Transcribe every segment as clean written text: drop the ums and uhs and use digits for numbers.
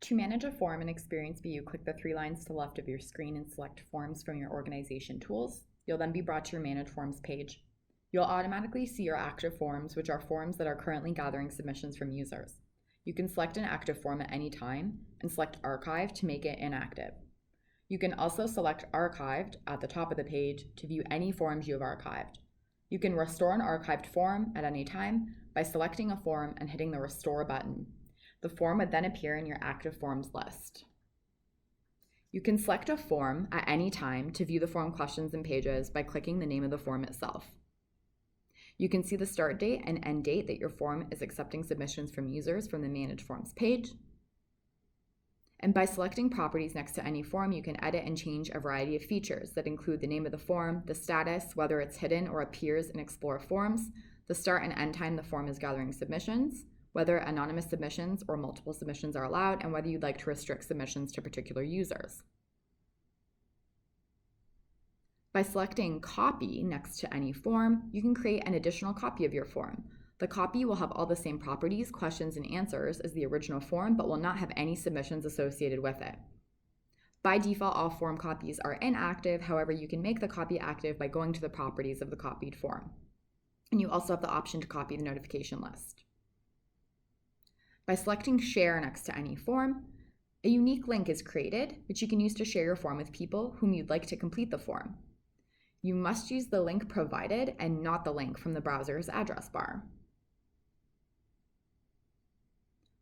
To manage a form in ExperienceBU, click the three lines to the left of your screen and select Forms from your organization tools. You'll then be brought to your Manage Forms page. You'll automatically see your active forms, which are forms that are currently gathering submissions from users. You can select an active form at any time and select Archive to make it inactive. You can also select Archived at the top of the page to view any forms you have archived. You can restore an archived form at any time by selecting a form and hitting the Restore button. The form would then appear in your active forms list. You can select a form at any time to view the form questions and pages by clicking the name of the form itself. You can see the start date and end date that your form is accepting submissions from users from the Manage Forms page. And by selecting properties next to any form, you can edit and change a variety of features that include the name of the form, the status, whether it's hidden or appears in Explore Forms, the start and end time the form is gathering submissions, whether anonymous submissions or multiple submissions are allowed, and whether you'd like to restrict submissions to particular users. By selecting Copy next to any form, you can create an additional copy of your form. The copy will have all the same properties, questions, and answers as the original form, but will not have any submissions associated with it. By default, all form copies are inactive. However, you can make the copy active by going to the properties of the copied form. And you also have the option to copy the notification list. By selecting Share next to any form, a unique link is created, which you can use to share your form with people whom you'd like to complete the form. You must use the link provided and not the link from the browser's address bar.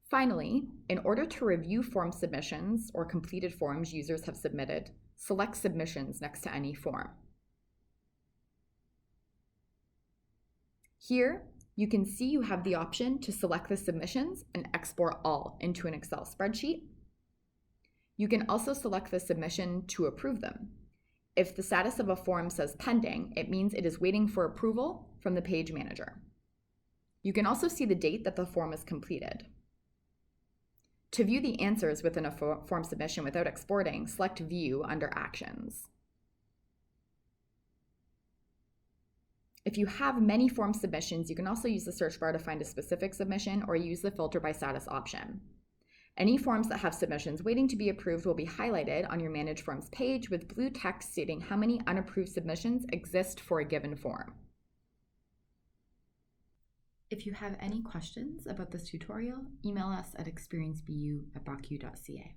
Finally, in order to review form submissions or completed forms users have submitted, select Submissions next to any form. Here, you can see you have the option to select the submissions and export all into an Excel spreadsheet. You can also select the submission to approve them. If the status of a form says pending, it means it is waiting for approval from the page manager. You can also see the date that the form is completed. To view the answers within a form submission without exporting, select View under Actions. If you have many form submissions, you can also use the search bar to find a specific submission or use the Filter by Status option. Any forms that have submissions waiting to be approved will be highlighted on your Manage Forms page with blue text stating how many unapproved submissions exist for a given form. If you have any questions about this tutorial, email us at experiencebu@brocu.ca.